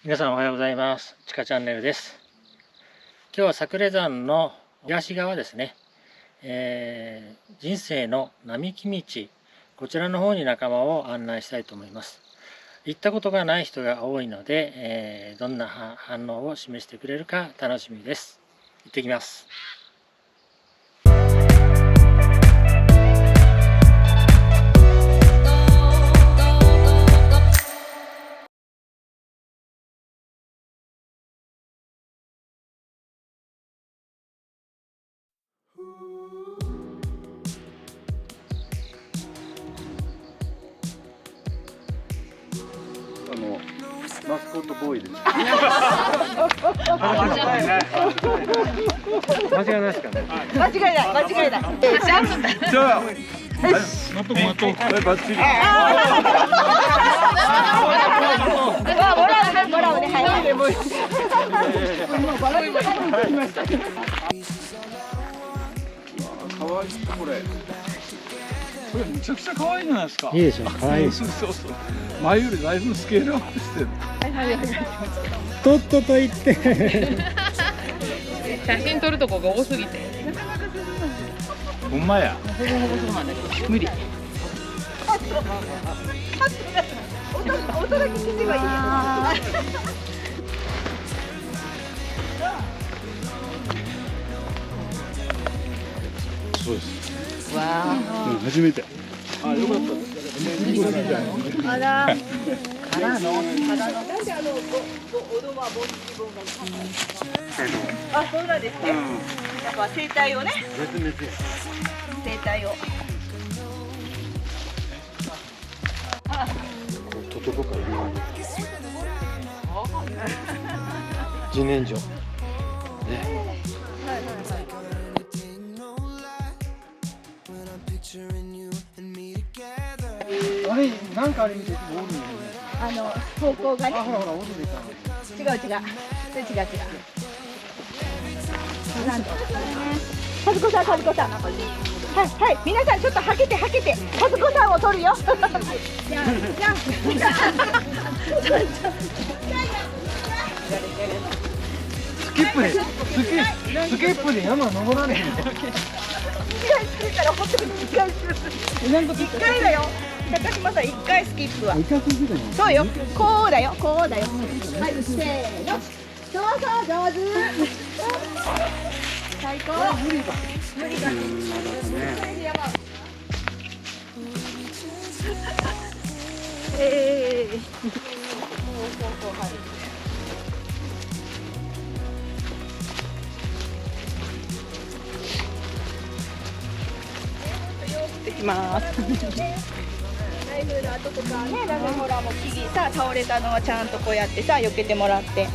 皆さんおはようございます。ちかチャンネルです。今日は桜山の東側ですね、人生の並木道、こちらの方に仲間を案内したいと思います。行ったことがない人が多いので、どんな反応を示してくれるか楽しみです。行ってきます。マスコットボーイです。間違いないですかね。間違いない。じゃあ、待っとバッチリ。もらうね、はい。可愛いこれ。これめちゃくちゃ可愛いじゃないですか。いいでしょ。可愛い。そう。前よりだいぶスケールアップしてる。とっとと言って。写真撮るとこが多すぎて。ほんまや。ほぼそうなんだけど、無理。音だけ聞けばいい。そうです。わあ。初めて。あ、よかったです。あら。なんであ、そうなんですね。やっぱ生態をね。生態を。トトとかいるよね。自然薯。ね。あれ、なんかあれ見て、おるよね。方向がね。ほら、おるで違う。和子さん。はい、皆さんちょっとはけて。和子さんを撮るよ。スキップで山登られへんの。1回だよ。高島さん1回スキップは。そうよ。こうだよ。はい、せーの。そう上手。最高。無理だ。できます。台風の後とかね、ほらもう木々さ倒れたのはちゃんとこうやってさ避けてもらって。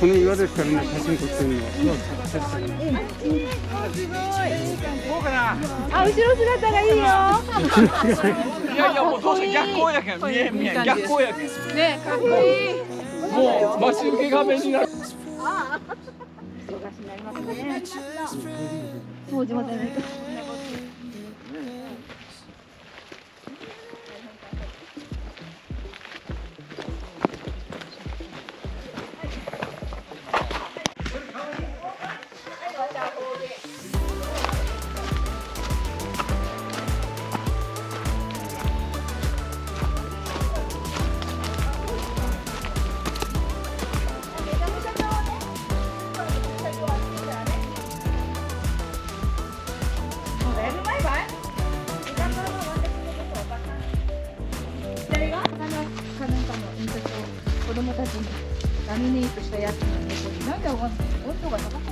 この岩ですからね、写真撮ってるの。すごい。あ、後ろ姿がいいよ。いやもうどうせ逆光やけん、見え逆光やけん。ね、かっこいい。もう待ち受け画面になる。忙しになりますね。そう地元に。子供たちにラミネートしたやつなんで、これなんで温度が高かったの？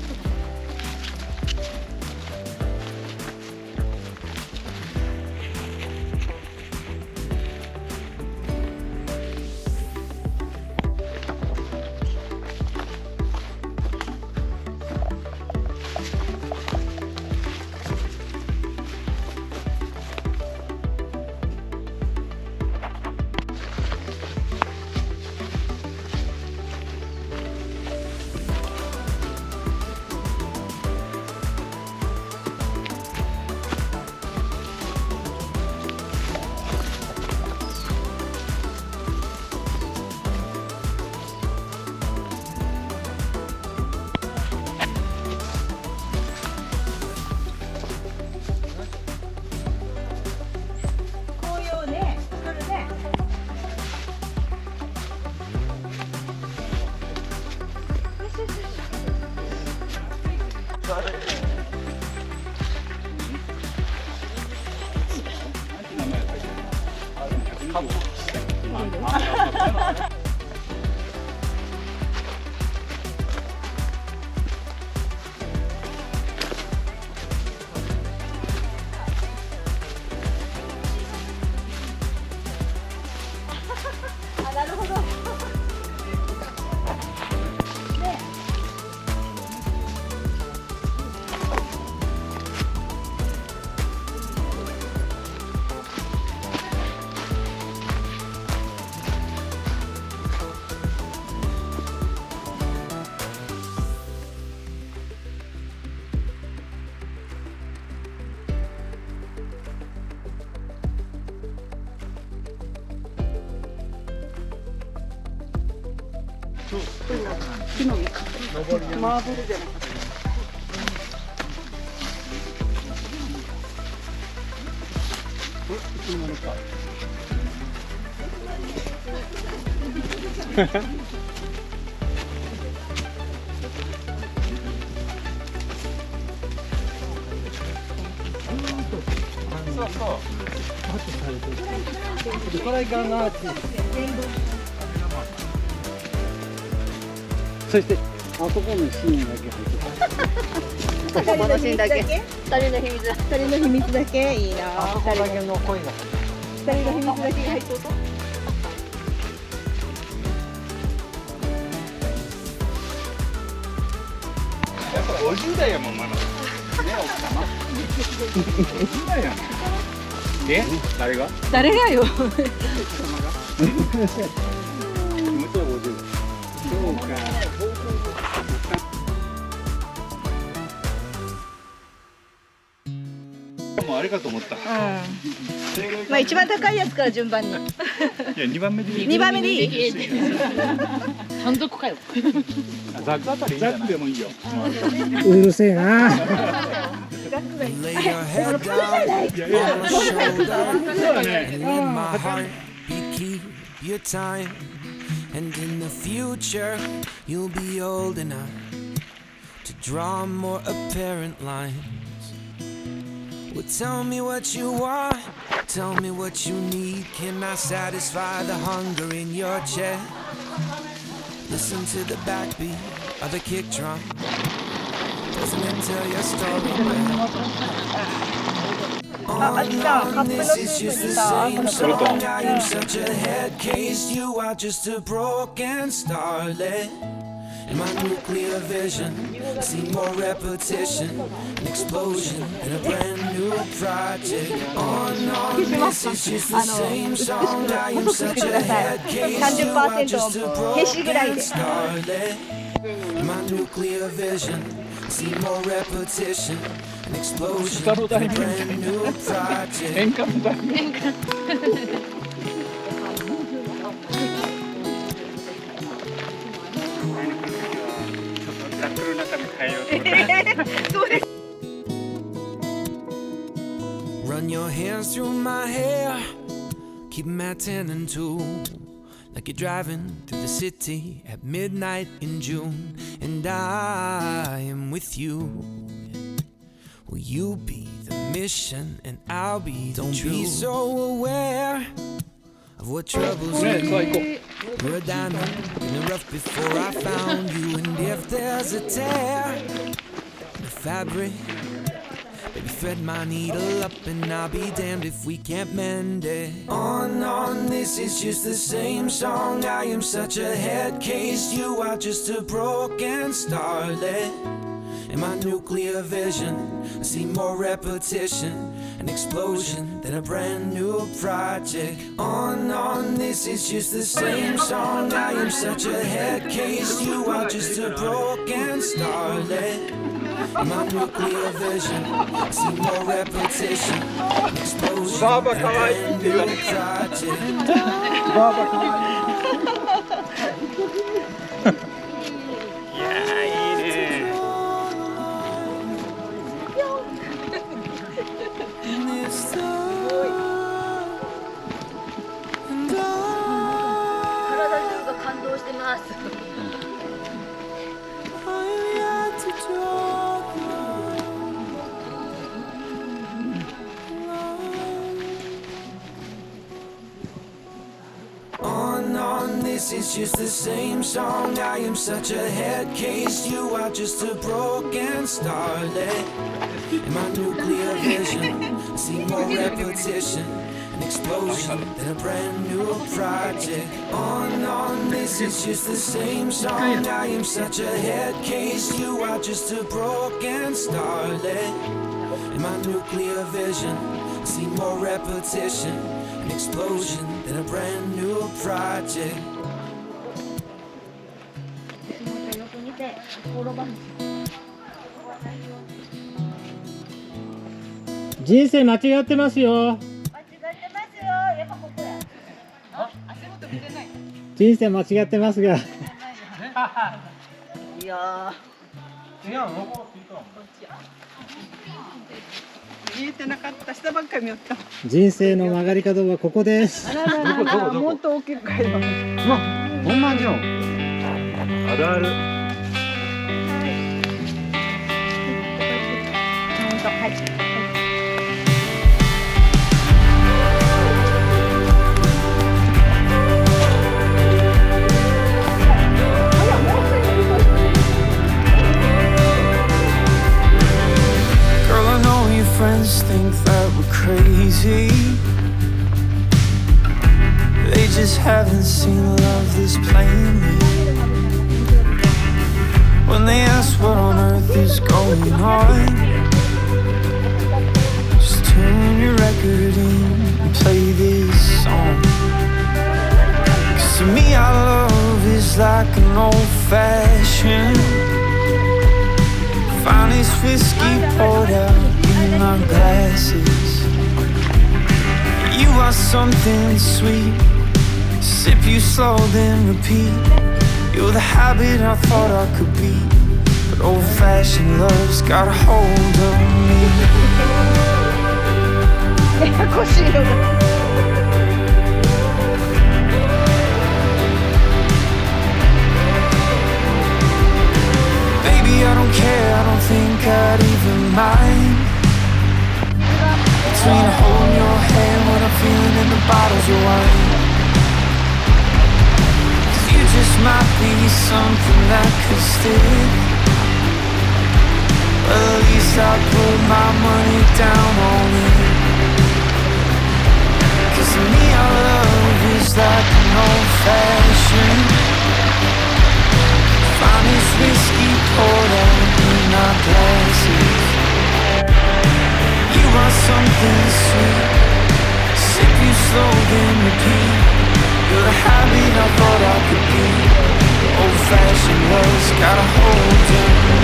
あ、なるほど。木の実か。マーブルじゃなかった。これがなそしてあそこのシーンだけ入ってた。ここのシーンだけ。二人の秘密。二人の秘密だけいいな。あそこだけの声が。二人の秘密だけが入っとうと。やっぱ50代やもんまだ。ね奥様。50代やん。え？誰が？誰がよ。向こう50代。そうか。もうあれかと思った。まあ一番高いやつから順番に。いや2番目でいい。2番目でいい。単独かよ。ザックあたりいいんじゃない？ザックでもいいよ。うるせえな。Lay your head down on my shoulder, and in my heart, you keep your time. And in the future, you'll be old enough to draw more apparent lines. Well, tell me what you want, tell me what you need. Can I satisfy the hunger in your chest? Listen to the backbeat of the kick drum. Doesn't it tell your story? This is just the same song. I am such a head case. You are just a broken starlet. In my nuclear vision, I see more repetition, an explosion, and a brand new project. This is just the same song. I am such a head case. You are just a broken starlet. In my nuclear vision, I see more repetition, an explosion, and a brand new project. Run your hands through my hair, keep 'em at 10 and 2, like you're driving through the city at midnight in June, and I am with you. Will you be the mission and I'll be the truth? Don't be so aware of what troubles you. You're a diamond in the rough before I found you, and if there's a tear in the fabric, baby, thread my needle up and I'll be damned if we can't mend it. On, this is just the same song. I am such a head case. You are just a broken starlet. In my nuclear vision, I see more repetition, an explosion, than a brand new project. On, this is just the same song. I am such a head case. You are just a broken starlet. In my nuclear vision, I see more repetition, an explosion, than a brand new project. 感動してます。this is just the same song. I am such a head case. You are just a broken starlet. In my nuclear vision, I see more repetition, an explosion than a brand new project. On, this is just the same song. I am such a head case. You are just a broken starlet. In my nuclear vision, I see more repetition, an explosion than a brand new project. よく見て、転ばん。人生間違ってますよ。間違ってますよ。やっぱここや。足元見てない。人生間違ってますが。いや見えてなかった。下ばっかり見よった。人生の曲がり角はここです。あらららら、もっと大きく書いてます。うわ、ほんまじゃん。あるある。はい。Girl, I know your friends think that we're crazy. They just haven't seen love this plainly. When they ask what on earth is going on, just tune your record in and play this song. 'Cause to me our love is like an old-fashioned finest whiskey poured out in our glasses. You are something sweet. Sip you slow, then repeat. You're the habit I thought I could be, but old-fashioned love's got a hold of me. ややこしいよ。Baby, I don't care, I don't think I'd even mind. Between holding your hand, what I'm feeling in the bottles of wine. 'Cause you just might be something that could stick. Well, at least I put my money down on it. 'Cause to me our love is like an old-fashioned finest whiskey poured out in our glasses. You are something sweet. Sip you slow, then repeat. You're the habit I thought I could be. Old-fashioned love's got a hold of me.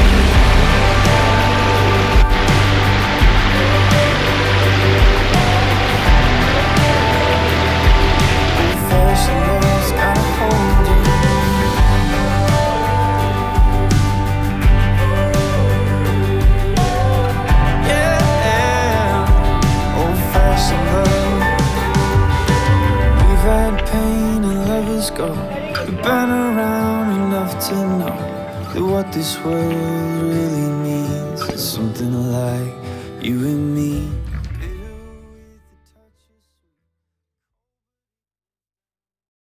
Old-fashioned love's got a hold of me. Go. We've been around enough to know that what this world really means is something like you and me.